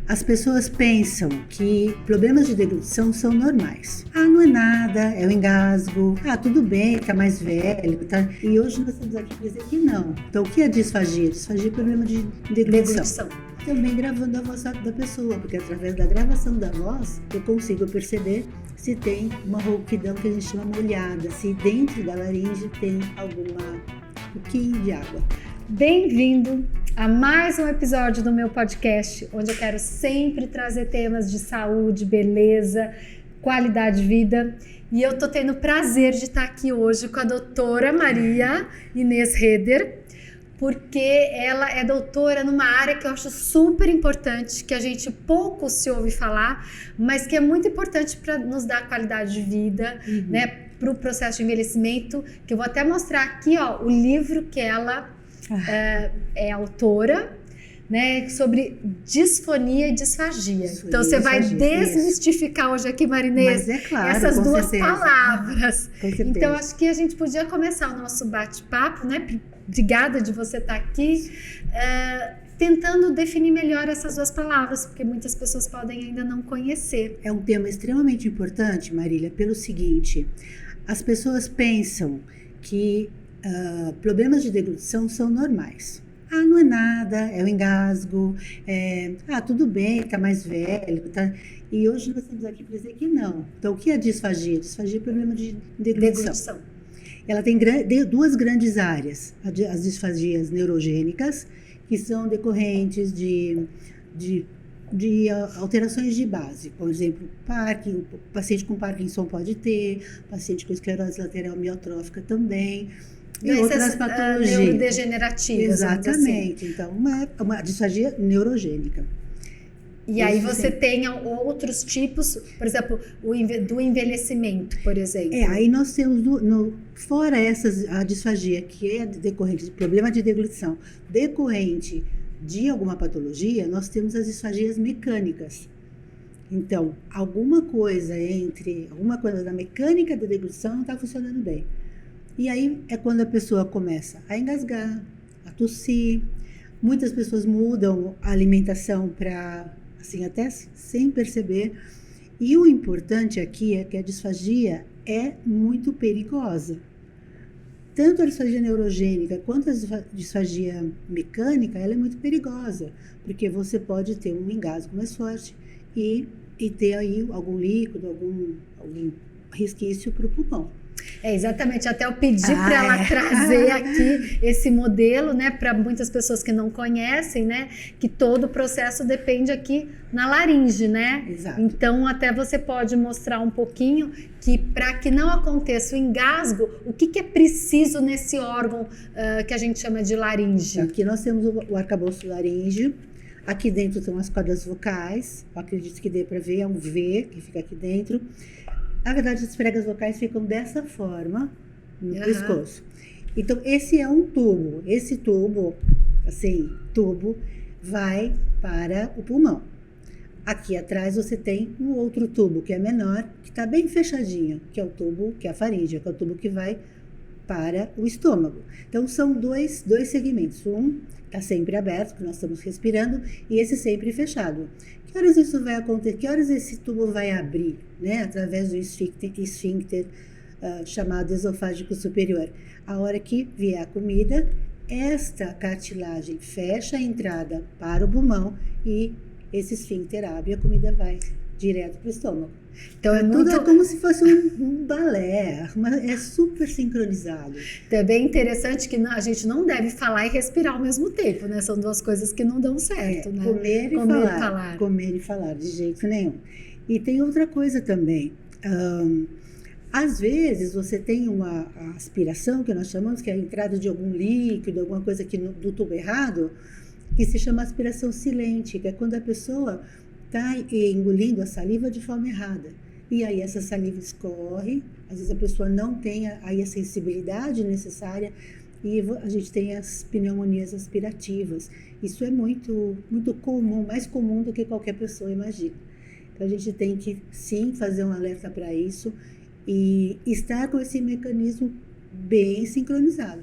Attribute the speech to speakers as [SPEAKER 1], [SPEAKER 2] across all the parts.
[SPEAKER 1] As pessoas pensam que problemas de deglutição são normais. Ah, não é nada, é o engasgo. Ah, tudo bem, tá mais velho. Tá... E hoje nós estamos aqui para dizer que não. Então, o que é disfagia? Disfagia é problema de deglutição. Também gravando a voz da pessoa, porque através da gravação da voz eu consigo perceber se tem uma rouquidão que a gente chama molhada, se dentro da laringe tem alguma pouquinho de água.
[SPEAKER 2] Bem-vindo a mais um episódio do meu podcast, onde eu quero sempre trazer temas de saúde, beleza, qualidade de vida. E eu tô tendo o prazer de estar aqui hoje com a doutora Maria Inês Reder, porque ela é doutora numa área que eu acho super importante, que a gente pouco se ouve falar, mas que é muito importante para nos dar qualidade de vida, né, para o processo de envelhecimento, que eu vou até mostrar aqui, ó, o livro que ela é autora, né, sobre disfonia e disfagia. Então você vai desmistificar hoje aqui, Marinês, essas duas palavras. Então acho que a gente podia começar o nosso bate-papo, né? Obrigada de você estar aqui, tentando definir melhor essas duas palavras, porque muitas pessoas podem ainda não conhecer.
[SPEAKER 1] É um tema extremamente importante, Marília, pelo seguinte: as pessoas pensam que problemas de deglutição são normais. Ah, não é nada, é o engasgo, tudo bem, tá mais velho, tá... E hoje nós estamos aqui para dizer que não. Então, o que é disfagia? Disfagia é problema de deglutição. Ela tem duas grandes áreas, as disfagias neurogênicas, que são decorrentes de alterações de base. Por exemplo, o paciente com Parkinson pode ter, paciente com esclerose lateral amiotrófica também, e outras patologias
[SPEAKER 2] neurodegenerativas.
[SPEAKER 1] Exatamente. Assim. Então, uma disfagia neurogênica.
[SPEAKER 2] E aí você tem outros tipos, por exemplo, do envelhecimento, por exemplo.
[SPEAKER 1] Aí nós temos, fora a disfagia, que é decorrente de problema de deglutição, decorrente de alguma patologia, nós temos as disfagias mecânicas. Então, alguma coisa da mecânica da deglutição não está funcionando bem. E aí é quando a pessoa começa a engasgar, a tossir. Muitas pessoas mudam a alimentação para, assim, até sem perceber. E o importante aqui é que a disfagia é muito perigosa. Tanto a disfagia neurogênica quanto a disfagia mecânica, ela é muito perigosa, porque você pode ter um engasgo mais forte e ter aí algum líquido, algum resquício para o pulmão.
[SPEAKER 2] Exatamente, até eu pedi para ela trazer aqui esse modelo, né, para muitas pessoas que não conhecem, né, que todo o processo depende aqui na laringe, né?
[SPEAKER 1] Exato.
[SPEAKER 2] Então até você pode mostrar um pouquinho que para que não aconteça o engasgo, o que é preciso nesse órgão que a gente chama de laringe?
[SPEAKER 1] Aqui nós temos o arcabouço laríngeo. Aqui dentro estão as cordas vocais, eu acredito que dê para ver, é um V que fica aqui dentro. Na verdade, as pregas vocais ficam dessa forma no pescoço. Então, esse é um tubo. Esse tubo vai para o pulmão. Aqui atrás você tem um outro tubo que é menor, que está bem fechadinho, que é o tubo, que é a faríngea, que é o tubo que vai para o estômago. Então, são dois segmentos. Um está sempre aberto, que nós estamos respirando, e esse sempre fechado. Que horas isso vai acontecer? Que horas esse tubo vai abrir, né? Através do esfíncter chamado esofágico superior. A hora que vier a comida, esta cartilagem fecha a entrada para o pulmão e esse esfíncter abre e a comida vai direto para o estômago. Então tudo é como se fosse um balé, é super sincronizado.
[SPEAKER 2] Então é bem interessante que a gente não deve falar e respirar ao mesmo tempo, né? São duas coisas que não dão certo, né?
[SPEAKER 1] Comer e falar, de jeito nenhum. E tem outra coisa também. Às vezes você tem uma aspiração, que nós chamamos, que é a entrada de algum líquido, alguma coisa aqui do tubo errado, que se chama aspiração silente, que é quando a pessoa está engolindo a saliva de forma errada. E aí essa saliva escorre, às vezes a pessoa não tem aí a sensibilidade necessária e a gente tem as pneumonias aspirativas. Isso é muito, muito comum, mais comum do que qualquer pessoa imagina. Então a gente tem que sim fazer um alerta para isso e estar com esse mecanismo bem sincronizado.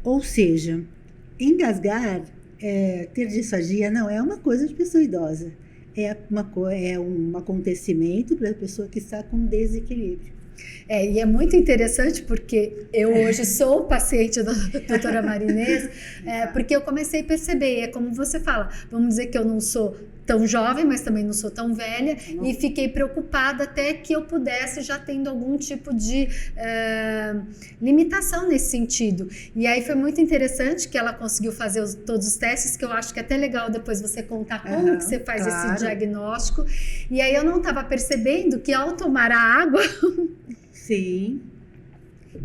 [SPEAKER 1] Ou seja, engasgar ter disfagia não é uma coisa de pessoa idosa. É um acontecimento para a pessoa que está com desequilíbrio.
[SPEAKER 2] E é muito interessante porque eu hoje sou paciente da doutora Marinês, porque eu comecei a perceber, é como você fala, vamos dizer que eu não sou tão jovem, mas também não sou tão velha, e fiquei preocupada até que eu pudesse já tendo algum tipo de limitação nesse sentido. E aí foi muito interessante que ela conseguiu fazer todos os testes, que eu acho que é até legal depois você contar como que você faz esse diagnóstico. E aí eu não estava percebendo que ao tomar a água...
[SPEAKER 1] Sim.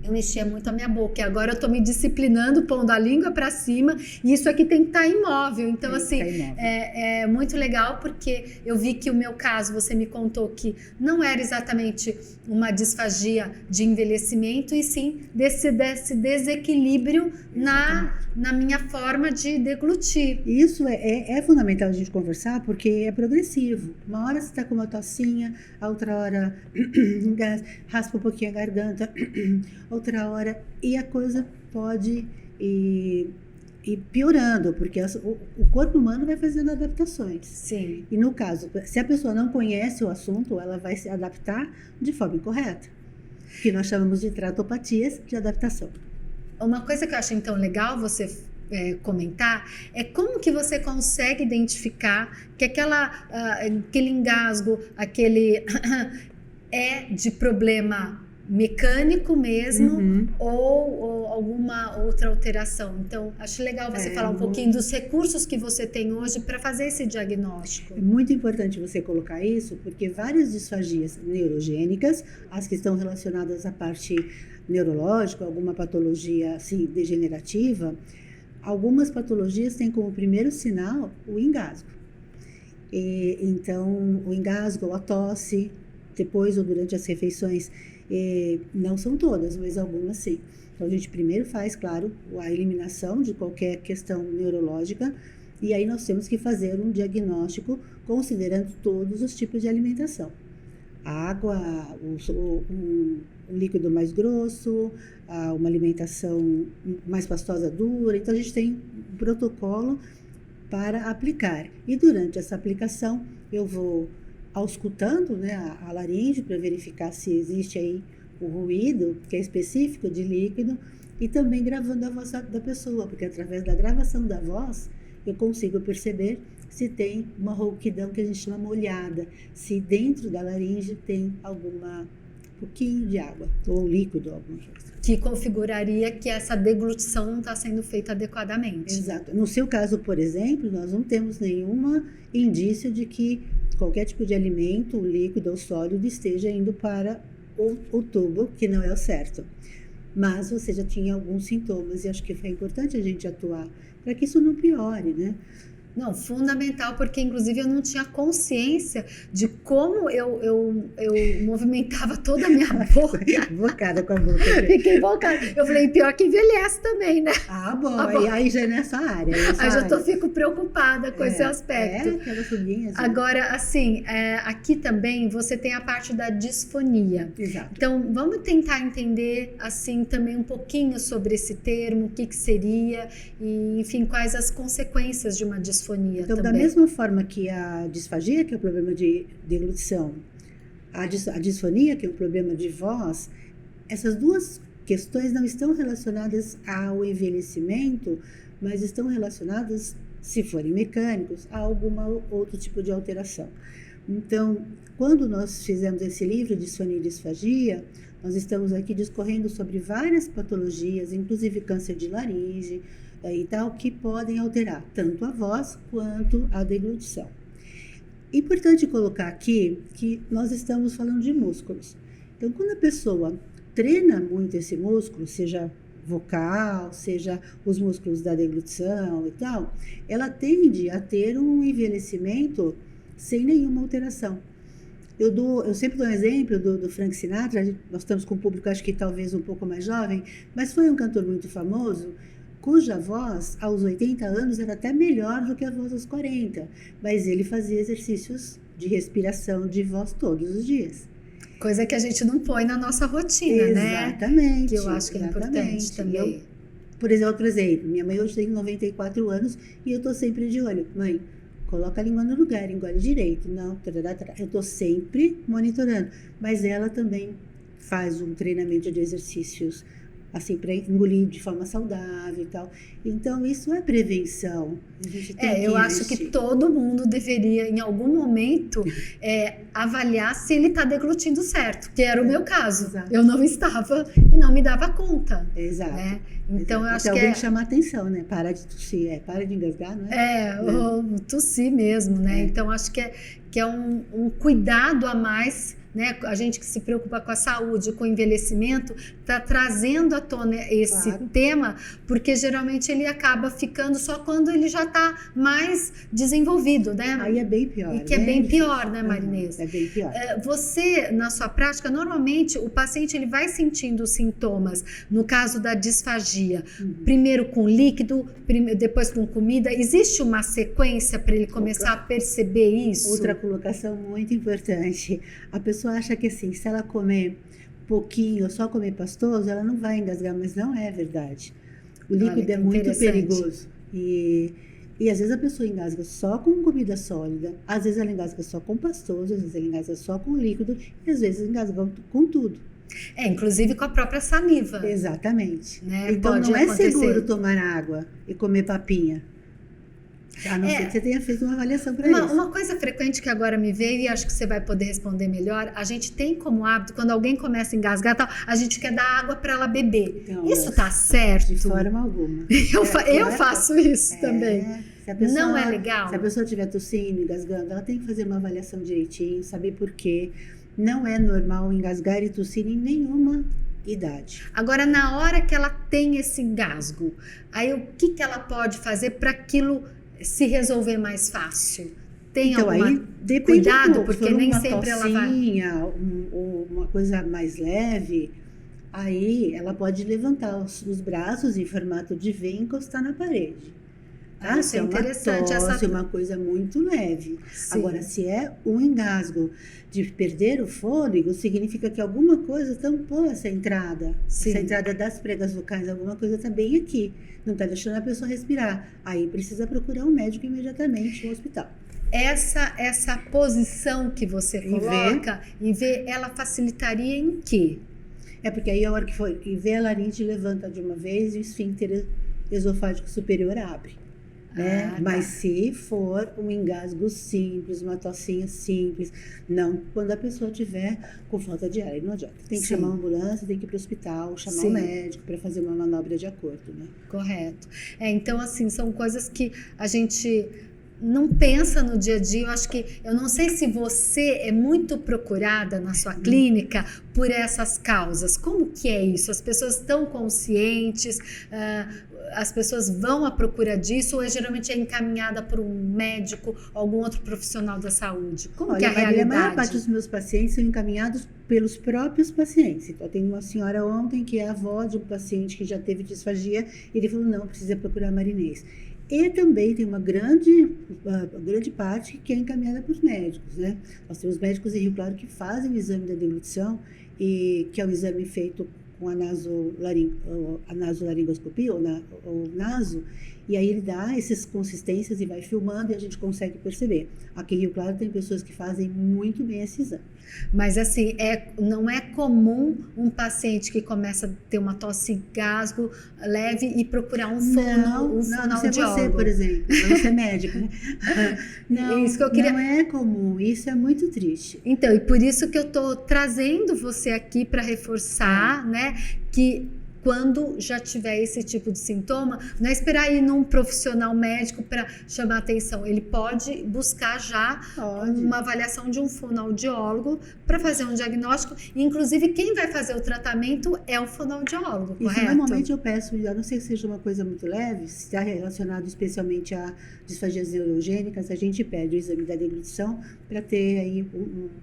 [SPEAKER 2] Eu mexia muito a minha boca e agora eu tô me disciplinando, pondo a língua para cima, e isso aqui tem que estar imóvel. Então, assim, é muito legal porque eu vi que o meu caso, você me contou que não era exatamente uma disfagia de envelhecimento, e sim desse desequilíbrio na minha forma de deglutir.
[SPEAKER 1] Isso é fundamental a gente conversar, porque é progressivo. Uma hora você está com uma tossinha, a outra hora raspa um pouquinho a garganta, outra hora, e a coisa pode ir piorando, porque o corpo humano vai fazendo adaptações.
[SPEAKER 2] Sim.
[SPEAKER 1] E no caso, se a pessoa não conhece o assunto, ela vai se adaptar de forma incorreta, que nós chamamos de tratopatias de adaptação.
[SPEAKER 2] Uma coisa que eu acho então legal você comentar é como que você consegue identificar que aquele engasgo, aquele é de problema mecânico mesmo, ou alguma outra alteração. Então, acho legal você falar um pouquinho dos recursos que você tem hoje para fazer esse diagnóstico.
[SPEAKER 1] É muito importante você colocar isso, porque várias disfagias neurogênicas, as que estão relacionadas à parte neurológica, alguma patologia assim, degenerativa, algumas patologias têm como primeiro sinal o engasgo. Então, o engasgo, a tosse, depois ou durante as refeições, não são todas, mas algumas sim. Então a gente primeiro faz, claro, a eliminação de qualquer questão neurológica, e aí nós temos que fazer um diagnóstico considerando todos os tipos de alimentação. A água, um líquido mais grosso, uma alimentação mais pastosa dura. Então a gente tem um protocolo para aplicar. E durante essa aplicação eu vou auscultando, né, a laringe para verificar se existe aí o ruído, que é específico de líquido, e também gravando a voz da pessoa, porque através da gravação da voz eu consigo perceber se tem uma rouquidão que a gente chama molhada, se dentro da laringe tem pouquinho de água ou líquido, alguma coisa.
[SPEAKER 2] Que configuraria que essa deglutição não está sendo feita adequadamente.
[SPEAKER 1] Exato. No seu caso, por exemplo, nós não temos nenhum indício de que qualquer tipo de alimento, líquido ou sólido, esteja indo para o tubo, que não é o certo. Mas você já tinha alguns sintomas e acho que foi importante a gente atuar para que isso não piore, né?
[SPEAKER 2] Não, fundamental, porque inclusive eu não tinha consciência de como eu movimentava toda a minha boca.
[SPEAKER 1] Invocada com a boca.
[SPEAKER 2] Fiquei invocada. Eu falei, pior que envelhece também, né?
[SPEAKER 1] Bom. Aí já é nessa área.
[SPEAKER 2] Aí já fico preocupada com esse aspecto.
[SPEAKER 1] Aquela subinha. Assim.
[SPEAKER 2] Agora, assim, aqui também você tem a parte da disfonia.
[SPEAKER 1] Exato.
[SPEAKER 2] Então, vamos tentar entender, assim, também um pouquinho sobre esse termo, o que seria, e, enfim, quais as consequências de uma disfonia.
[SPEAKER 1] Então,
[SPEAKER 2] também.
[SPEAKER 1] Da mesma forma que a disfagia, que é o problema de deglutição, a disfonia, que é um problema de voz, essas duas questões não estão relacionadas ao envelhecimento, mas estão relacionadas, se forem mecânicos, a algum outro tipo de alteração. Então, quando nós fizemos esse livro, Disfonia e Disfagia, nós estamos aqui discorrendo sobre várias patologias, inclusive câncer de laringe, e tal, que podem alterar tanto a voz quanto a deglutição. Importante colocar aqui que nós estamos falando de músculos. Então, quando a pessoa treina muito esse músculo, seja vocal, seja os músculos da deglutição e tal, ela tende a ter um envelhecimento sem nenhuma alteração. Eu sempre dou um exemplo do Frank Sinatra. Nós estamos com um público, acho que talvez um pouco mais jovem, mas foi um cantor muito famoso, cuja voz, aos 80 anos, era até melhor do que a voz aos 40. Mas ele fazia exercícios de respiração de voz todos os dias.
[SPEAKER 2] Coisa que a gente não põe na nossa rotina,
[SPEAKER 1] exatamente,
[SPEAKER 2] né? Que eu acho que é importante também.
[SPEAKER 1] Por exemplo, minha mãe hoje tem 94 anos e eu estou sempre de olho. Mãe, coloca a língua no lugar, engole direito. Não, eu estou sempre monitorando. Mas ela também faz um treinamento de exercícios assim, para engolir de forma saudável e tal. Então, isso é prevenção. A gente tem que
[SPEAKER 2] eu acho que todo mundo deveria, em algum momento, avaliar se ele está deglutindo certo, que era o meu caso.
[SPEAKER 1] Exato.
[SPEAKER 2] Eu não estava e não me dava conta.
[SPEAKER 1] Exato.
[SPEAKER 2] Né? Então, eu acho que
[SPEAKER 1] alguém chamar atenção, né? Para de tossir, para de engasgar, não é?
[SPEAKER 2] ou tossir mesmo, né? Então, acho que é um cuidado a mais, né? A gente que se preocupa com a saúde, com o envelhecimento, está trazendo à tona esse tema, porque geralmente ele acaba ficando só quando ele já está mais desenvolvido, né?
[SPEAKER 1] Aí é bem pior.
[SPEAKER 2] E que é bem pior, né, Marinês?
[SPEAKER 1] É bem pior.
[SPEAKER 2] Você, na sua prática, normalmente o paciente ele vai sentindo os sintomas, no caso da disfagia, primeiro com líquido, depois com comida. Existe uma sequência para ele começar a perceber isso?
[SPEAKER 1] Outra colocação muito importante. A pessoa acha que assim, se ela comer pouquinho, só comer pastoso, ela não vai engasgar, mas não é verdade. O líquido é muito perigoso. E às vezes a pessoa engasga só com comida sólida, às vezes ela engasga só com pastoso, às vezes ela engasga só com líquido, e às vezes engasga com tudo.
[SPEAKER 2] Inclusive com a própria saliva.
[SPEAKER 1] Exatamente.
[SPEAKER 2] Né?
[SPEAKER 1] Então
[SPEAKER 2] pode
[SPEAKER 1] não é
[SPEAKER 2] acontecer.
[SPEAKER 1] seguro tomar água e comer papinha. A não ser que você tenha feito uma avaliação para isso.
[SPEAKER 2] Uma coisa frequente que agora me veio, e acho que você vai poder responder melhor, a gente tem como hábito, quando alguém começa a engasgar, tal, a gente quer dar água para ela beber. Então, isso tá certo?
[SPEAKER 1] De forma alguma.
[SPEAKER 2] Eu faço isso também.
[SPEAKER 1] Se a pessoa,
[SPEAKER 2] não é legal?
[SPEAKER 1] Se a pessoa estiver tossindo, engasgando, ela tem que fazer uma avaliação direitinho, saber por quê. Não é normal engasgar e tossir em nenhuma idade.
[SPEAKER 2] Agora, na hora que ela tem esse engasgo, aí o que ela pode fazer para aquilo se resolver mais fácil? Tem
[SPEAKER 1] então,
[SPEAKER 2] alguma
[SPEAKER 1] aí depende
[SPEAKER 2] cuidado,
[SPEAKER 1] um pouco.
[SPEAKER 2] porque nem sempre ela vai...
[SPEAKER 1] ou uma coisa mais leve, aí ela pode levantar os braços em formato de V e encostar na parede. Tá?
[SPEAKER 2] Isso é interessante.
[SPEAKER 1] É uma coisa muito leve.
[SPEAKER 2] Sim.
[SPEAKER 1] Agora, se é um engasgo de perder o fôlego, significa que alguma coisa tampou essa entrada.
[SPEAKER 2] Sim.
[SPEAKER 1] Essa entrada das pregas vocais, alguma coisa está bem aqui. Não está deixando a pessoa respirar. Aí precisa procurar um médico imediatamente no hospital.
[SPEAKER 2] Essa posição que você coloca, em V, ela facilitaria em quê?
[SPEAKER 1] É porque aí a hora que for em V, a laringe levanta de uma vez e o esfíncter esofágico superior abre. Né? Mas se for um engasgo simples, uma tossinha simples, não quando a pessoa estiver com falta de ar, aí não adianta. Tem que chamar uma ambulância, tem que ir para o hospital, chamar um médico para fazer uma manobra de acordo. Né?
[SPEAKER 2] Correto. Então, assim, são coisas que a gente não pensa no dia a dia. Eu não sei se você é muito procurada na sua clínica por essas causas. Como que é isso? As pessoas estão conscientes? As pessoas vão à procura disso ou geralmente é encaminhada por um médico ou algum outro profissional da saúde? Como que é a realidade?
[SPEAKER 1] A maior parte dos meus pacientes são encaminhados pelos próprios pacientes. Então, tem uma senhora ontem que é avó de um paciente que já teve disfagia e ele falou, não, precisa procurar Marinês. E também tem uma grande parte que é encaminhada para os médicos, né? Nós temos médicos em Rio Claro que fazem o exame da deglutição, e que é um exame feito com a nasolaringoscopia, ou naso, e aí ele dá essas consistências e vai filmando e a gente consegue perceber. Aqui em Rio Claro tem pessoas que fazem muito bem esse exame.
[SPEAKER 2] Mas assim, não é comum um paciente que começa a ter uma tosse e gasgo leve e procurar um fonoaudiólogo.
[SPEAKER 1] Não ser você, por exemplo, não ser médico, né? Não,
[SPEAKER 2] isso que eu queria...
[SPEAKER 1] não é comum, isso é muito triste.
[SPEAKER 2] Então, e por isso que eu tô trazendo você aqui para reforçar, né, que quando já tiver esse tipo de sintoma, não é esperar ir num profissional médico para chamar atenção. Ele pode buscar já uma avaliação de um fonoaudiólogo para fazer um diagnóstico. Inclusive, quem vai fazer o tratamento é o fonoaudiólogo, correto?
[SPEAKER 1] Normalmente eu peço, a não ser que seja uma coisa muito leve, se está relacionado especialmente a disfagias neurogênicas, a gente pede o exame da deglutição para ter aí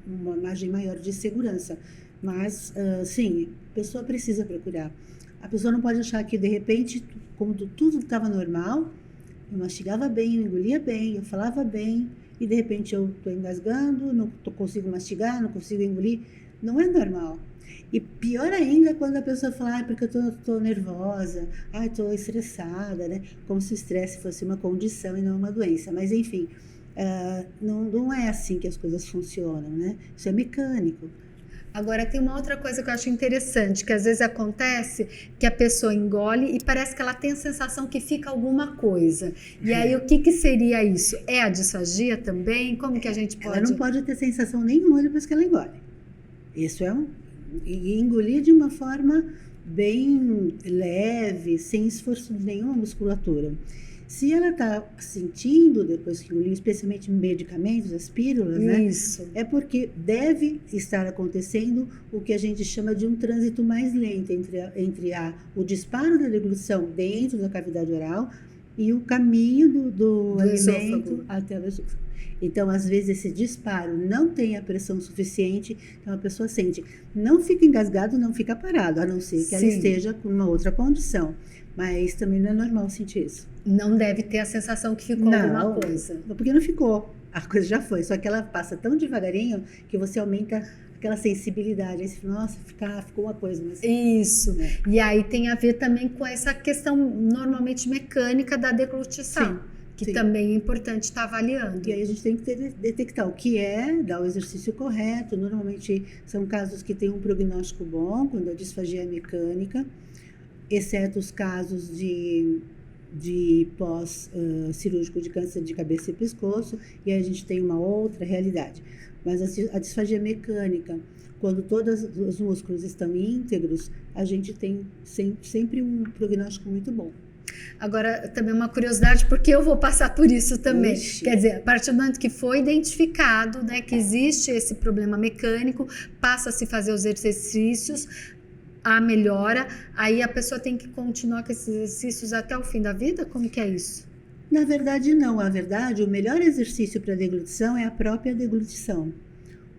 [SPEAKER 1] uma margem maior de segurança. Mas, sim, a pessoa precisa procurar. A pessoa não pode achar que, de repente, como tudo estava normal, eu mastigava bem, eu engolia bem, eu falava bem, e de repente eu estou engasgando, não consigo mastigar, não consigo engolir. não é normal. E pior ainda quando a pessoa fala, porque eu tô nervosa, tô estressada, né? Como se o estresse fosse uma condição e não uma doença. Mas, enfim, não é assim que as coisas funcionam, né? Isso é mecânico.
[SPEAKER 2] Agora, tem uma outra coisa que eu acho interessante, que às vezes acontece que a pessoa engole e parece que ela tem a sensação que fica alguma coisa. E aí, o que seria isso? É a disfagia também? Como que a gente pode...
[SPEAKER 1] Ela não pode ter sensação nenhuma depois que ela engole. Isso e engolir de uma forma bem leve, sem esforço de nenhuma musculatura. Se ela está sentindo depois que engoliu, especialmente medicamentos, as pílulas, né?
[SPEAKER 2] Isso.
[SPEAKER 1] É porque deve estar acontecendo o que a gente chama de um trânsito mais lento entre o disparo da deglutição dentro da cavidade oral e o caminho do alimento
[SPEAKER 2] esôfago
[SPEAKER 1] até o esôfago. Então, às vezes, esse disparo não tem a pressão suficiente, então a pessoa sente. Não fica engasgado, não fica parado, a não ser que ela esteja com uma outra condição. Mas também não é normal sentir isso.
[SPEAKER 2] Não deve ter a sensação que ficou alguma coisa.
[SPEAKER 1] Porque não ficou. A coisa já foi. Só que ela passa tão devagarinho que você aumenta aquela sensibilidade. Aí você fala, nossa, ficou uma coisa. Mas...
[SPEAKER 2] Isso. Né? E aí tem a ver também com essa questão normalmente mecânica da deglutição.
[SPEAKER 1] Sim.
[SPEAKER 2] Que também é importante estar avaliando.
[SPEAKER 1] E aí a gente tem que detectar o que é, dar o exercício correto. Normalmente são casos que têm um prognóstico bom, quando a disfagia é mecânica, exceto os casos de pós-cirúrgico de câncer de cabeça e pescoço, e aí a gente tem uma outra realidade. Mas a disfagia mecânica, quando todos os músculos estão íntegros, a gente tem sempre um prognóstico muito bom.
[SPEAKER 2] Agora, também uma curiosidade, porque eu vou passar por isso também.
[SPEAKER 1] Ixi.
[SPEAKER 2] Quer dizer, a partir do momento que foi identificado, né, que existe esse problema mecânico, passa a se fazer os exercícios, a melhora, aí a pessoa tem que continuar com esses exercícios até o fim da vida? Como que é isso?
[SPEAKER 1] Na verdade, não. Na verdade, o melhor exercício para deglutição é a própria deglutição.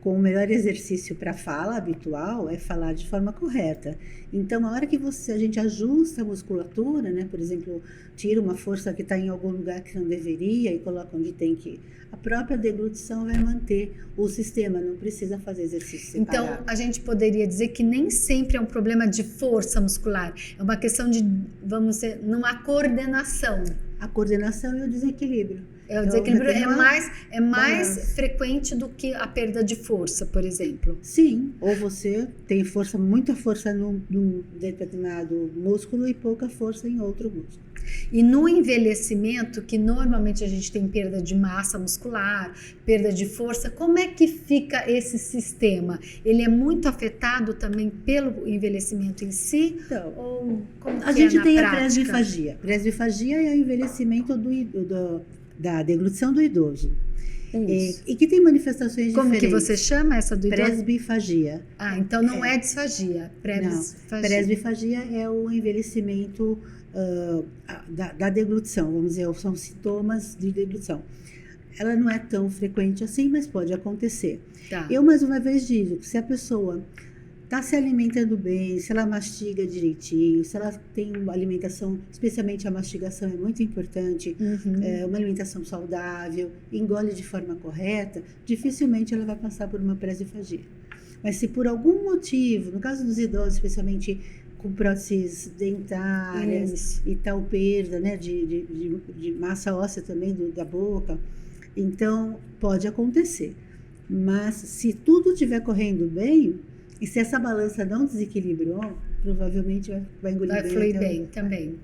[SPEAKER 1] Com o melhor exercício para fala habitual é falar de forma correta. Então, a hora que a gente ajusta a musculatura, né? Por exemplo, tira uma força que está em algum lugar que não deveria e coloca onde tem que ir, a própria deglutição vai manter o sistema, não precisa fazer exercício separado.
[SPEAKER 2] Então, a gente poderia dizer que nem sempre é um problema de força muscular, é uma questão de, vamos dizer, numa coordenação.
[SPEAKER 1] A coordenação e o desequilíbrio.
[SPEAKER 2] O desequilíbrio é mais frequente do que a perda de força, por exemplo.
[SPEAKER 1] Sim, ou você tem muita força num determinado músculo e pouca força em outro músculo.
[SPEAKER 2] E no envelhecimento, que normalmente a gente tem perda de massa muscular, perda de força, como é que fica esse sistema? Ele é muito afetado também pelo envelhecimento em si?
[SPEAKER 1] Então,
[SPEAKER 2] ou como
[SPEAKER 1] a
[SPEAKER 2] que
[SPEAKER 1] gente
[SPEAKER 2] é na
[SPEAKER 1] tem
[SPEAKER 2] prática?
[SPEAKER 1] a presbifagia. Presbifagia é o envelhecimento da deglutição do idoso. E que tem manifestações
[SPEAKER 2] Como
[SPEAKER 1] diferentes.
[SPEAKER 2] que você chama essa do idoso?
[SPEAKER 1] Presbifagia.
[SPEAKER 2] Ah, então não é disfagia.
[SPEAKER 1] Não, presbifagia é o envelhecimento da deglutição, vamos dizer, são sintomas de deglutição. Ela não é tão frequente assim, mas pode acontecer.
[SPEAKER 2] Tá.
[SPEAKER 1] Eu, mais uma vez, digo que se a pessoa está se alimentando bem, se ela mastiga direitinho, se ela tem uma alimentação, especialmente a mastigação é muito importante, uma alimentação saudável, engole de forma correta, dificilmente ela vai passar por uma presbifagia. Mas se por algum motivo, no caso dos idosos, especialmente com próteses dentárias e tal perda, né, de massa óssea também da boca, então pode acontecer. Mas se tudo estiver correndo bem, e se essa balança não desequilibrou, provavelmente vai engolir bem.
[SPEAKER 2] Vai fluir bem também.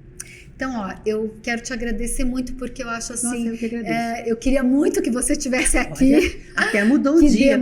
[SPEAKER 2] Então, ó, eu quero te agradecer muito, porque eu acho assim...
[SPEAKER 1] Nossa, eu que agradeço.
[SPEAKER 2] Eu queria muito que você estivesse aqui.
[SPEAKER 1] Olha, até mudou o dia.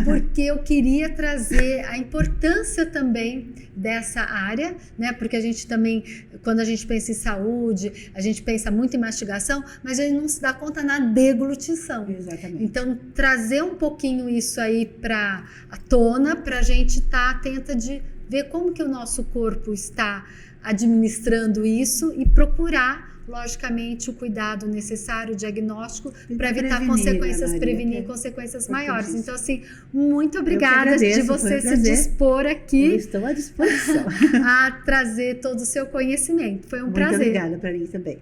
[SPEAKER 2] Porque eu queria trazer a importância também dessa área, né? Porque a gente também, quando a gente pensa em saúde, a gente pensa muito em mastigação, mas a gente não se dá conta na deglutição.
[SPEAKER 1] Exatamente.
[SPEAKER 2] Então, trazer um pouquinho isso aí para a tona, para a gente estar atenta de ver como que o nosso corpo está administrando isso e procurar, logicamente, o cuidado necessário, o diagnóstico, para evitar consequências, prevenir consequências maiores. Então, assim, muito obrigada de você se dispor aqui.
[SPEAKER 1] Eu estou à disposição.
[SPEAKER 2] A trazer todo o seu conhecimento. Foi um prazer.
[SPEAKER 1] Muito obrigada, para mim também.